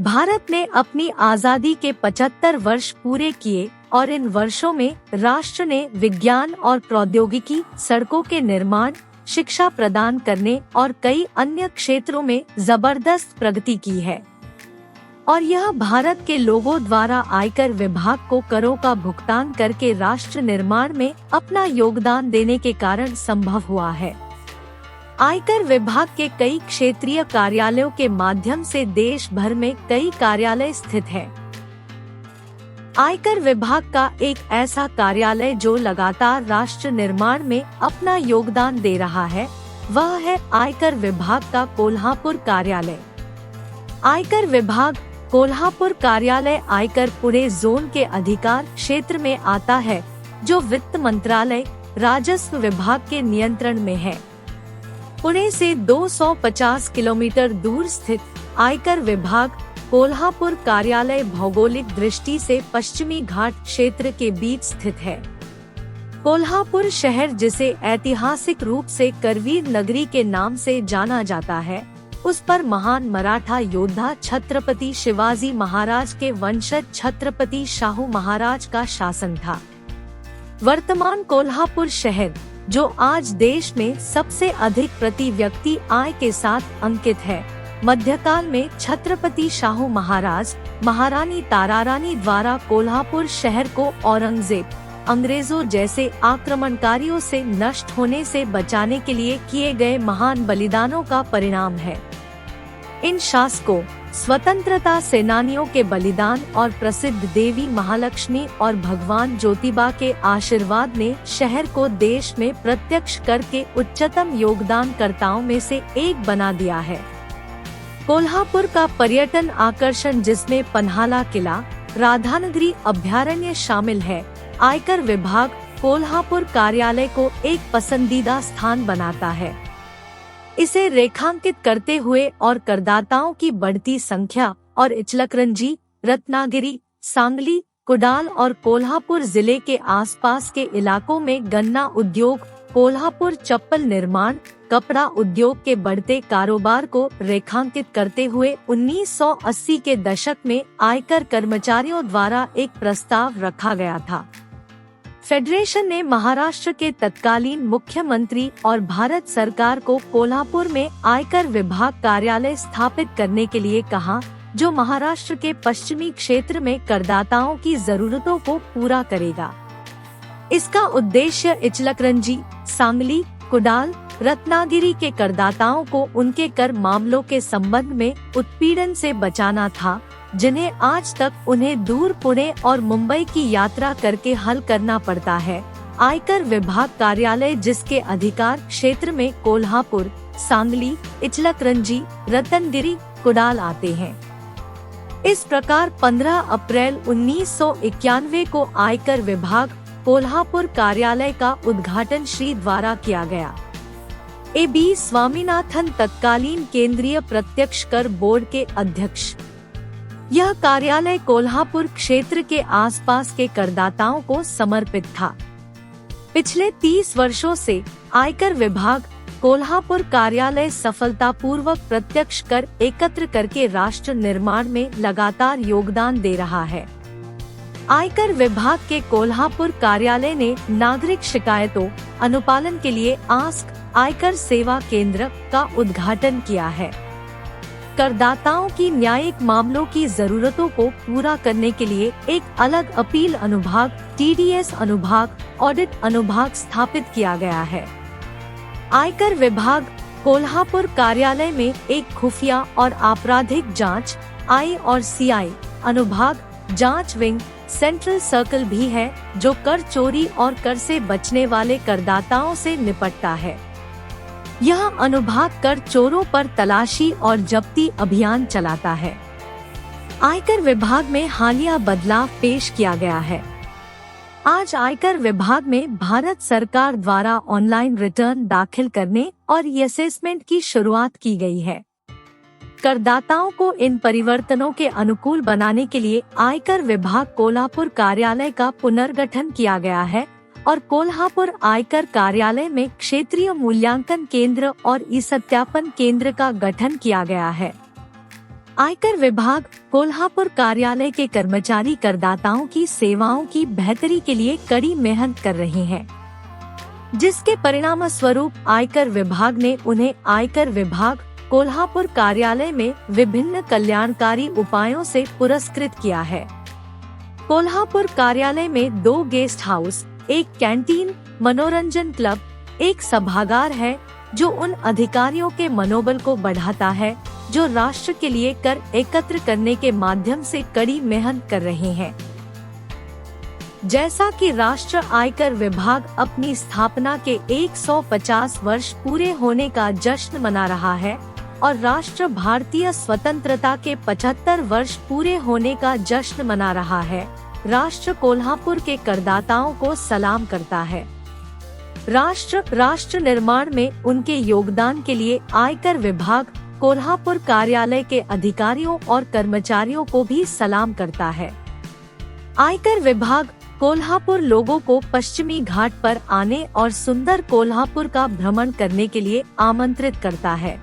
भारत ने अपनी आज़ादी के 75 वर्ष पूरे किए और इन वर्षों में राष्ट्र ने विज्ञान और प्रौद्योगिकी, सड़कों के निर्माण, शिक्षा प्रदान करने और कई अन्य क्षेत्रों में जबरदस्त प्रगति की है। और यह भारत के लोगों द्वारा आयकर विभाग को करों का भुगतान करके राष्ट्र निर्माण में अपना योगदान देने के कारण संभव हुआ है। आयकर विभाग के कई क्षेत्रीय कार्यालयों के माध्यम से देश भर में कई कार्यालय स्थित हैं। आयकर विभाग का एक ऐसा कार्यालय जो लगातार राष्ट्र निर्माण में अपना योगदान दे रहा है, वह है आयकर विभाग का कोल्हापुर कार्यालय। आयकर विभाग कोल्हापुर कार्यालय आयकर पुणे जोन के अधिकार क्षेत्र में आता है, जो वित्त मंत्रालय, राजस्व विभाग के नियंत्रण में है। पुणे से 250 किलोमीटर दूर स्थित आयकर विभाग कोल्हापुर कार्यालय भौगोलिक दृष्टि से पश्चिमी घाट क्षेत्र के बीच स्थित है। कोल्हापुर शहर, जिसे ऐतिहासिक रूप से करवीर नगरी के नाम से जाना जाता है, उस पर महान मराठा योद्धा छत्रपति शिवाजी महाराज के वंशज छत्रपति शाहू महाराज का शासन था। वर्तमान कोल्हापुर शहर, जो आज देश में सबसे अधिक प्रति व्यक्ति आय के साथ अंकित है, मध्यकाल में छत्रपति शाहू महाराज, महारानी तारारानी द्वारा कोल्हापुर शहर को औरंगजेब, अंग्रेजों जैसे आक्रमणकारियों से नष्ट होने से बचाने के लिए किए गए महान बलिदानों का परिणाम है। इन शासकों, स्वतंत्रता सेनानियों के बलिदान और प्रसिद्ध देवी महालक्ष्मी और भगवान ज्योतिबा के आशीर्वाद ने शहर को देश में प्रत्यक्ष कर के उच्चतम योगदानकर्ताओं में से एक बना दिया है। कोल्हापुर का पर्यटन आकर्षण, जिसमें पन्हाला किला, राधानगरी अभयारण्य शामिल है, आयकर विभाग कोल्हापुर कार्यालय को एक पसंदीदा स्थान बनाता है। इसे रेखांकित करते हुए और करदाताओं की बढ़ती संख्या और इचलकरंजी, रत्नागिरी, सांगली, कुडाल और कोल्हापुर जिले के आसपास के इलाकों में गन्ना उद्योग, कोल्हापुर चप्पल निर्माण, कपड़ा उद्योग के बढ़ते कारोबार को रेखांकित करते हुए 1980 के दशक में आयकर कर्मचारियों द्वारा एक प्रस्ताव रखा गया था। फेडरेशन ने महाराष्ट्र के तत्कालीन मुख्यमंत्री और भारत सरकार को कोल्हापुर में आयकर विभाग कार्यालय स्थापित करने के लिए कहा, जो महाराष्ट्र के पश्चिमी क्षेत्र में करदाताओं की जरूरतों को पूरा करेगा। इसका उद्देश्य इचलकरंजी, सांगली, कुडाल, रत्नागिरी के करदाताओं को उनके कर मामलों के संबंध में उत्पीड़न से बचाना था, जिन्हें आज तक उन्हें दूर पुणे और मुंबई की यात्रा करके हल करना पड़ता है। आयकर विभाग कार्यालय, जिसके अधिकार क्षेत्र में कोल्हापुर, सांगली, इचलकरंजी, रतनगिरी, कुडाल आते हैं। इस प्रकार 15 अप्रैल 1991 को आयकर विभाग कोल्हापुर कार्यालय का उद्घाटन श्री द्वारा किया गया। A.B. स्वामीनाथन तत्कालीन केंद्रीय प्रत्यक्ष कर बोर्ड के अध्यक्ष। यह कार्यालय कोल्हापुर क्षेत्र के आसपास के करदाताओं को समर्पित था। पिछले 30 वर्षों से आयकर विभाग कोल्हापुर कार्यालय सफलतापूर्वक प्रत्यक्ष कर एकत्र करके राष्ट्र निर्माण में लगातार योगदान दे रहा है। आयकर विभाग के कोल्हापुर कार्यालय ने नागरिक शिकायतों अनुपालन के लिए आस्क आयकर सेवा केंद्र का उद्घाटन किया है। करदाताओं की न्यायिक मामलों की जरूरतों को पूरा करने के लिए एक अलग अपील अनुभाग, TDS अनुभाग, ऑडिट अनुभाग स्थापित किया गया है। आयकर विभाग कोल्हापुर कार्यालय में एक खुफिया और आपराधिक जांच I और CI अनुभाग, जांच विंग, सेंट्रल सर्कल भी है, जो कर चोरी और कर से बचने वाले करदाताओं से निपटता है। यह अनुभाग कर चोरों पर तलाशी और जब्ती अभियान चलाता है। आयकर विभाग में हालिया बदलाव पेश किया गया है। आज आयकर विभाग में भारत सरकार द्वारा ऑनलाइन रिटर्न दाखिल करने और असेसमेंट की शुरुआत की गई है। करदाताओं को इन परिवर्तनों के अनुकूल बनाने के लिए आयकर विभाग कोल्हापुर कार्यालय का पुनर्गठन किया गया है और कोल्हापुर आयकर कार्यालय में क्षेत्रीय मूल्यांकन केंद्र और ई-सत्यापन केंद्र का गठन किया गया है। आयकर विभाग कोल्हापुर कार्यालय के कर्मचारी करदाताओं की सेवाओं की बेहतरी के लिए कड़ी मेहनत कर रहे हैं, जिसके परिणाम स्वरूप आयकर विभाग ने उन्हें आयकर विभाग कोल्हापुर कार्यालय में विभिन्न कल्याणकारी उपायों से पुरस्कृत किया है। कोल्हापुर कार्यालय में 2 गेस्ट हाउस, एक कैंटीन, मनोरंजन क्लब, एक सभागार है, जो उन अधिकारियों के मनोबल को बढ़ाता है जो राष्ट्र के लिए कर एकत्र करने के माध्यम से कड़ी मेहनत कर रहे हैं। जैसा कि राष्ट्र आयकर विभाग अपनी स्थापना के 150 वर्ष पूरे होने का जश्न मना रहा है और राष्ट्र भारतीय स्वतंत्रता के 75 वर्ष पूरे होने का जश्न मना रहा है, राष्ट्र कोल्हापुर के करदाताओं को सलाम करता है। राष्ट्र निर्माण में उनके योगदान के लिए आयकर विभाग कोल्हापुर कार्यालय के अधिकारियों और कर्मचारियों को भी सलाम करता है। आयकर विभाग कोल्हापुर लोगों को पश्चिमी घाट पर आने और सुंदर कोल्हापुर का भ्रमण करने के लिए आमंत्रित करता है।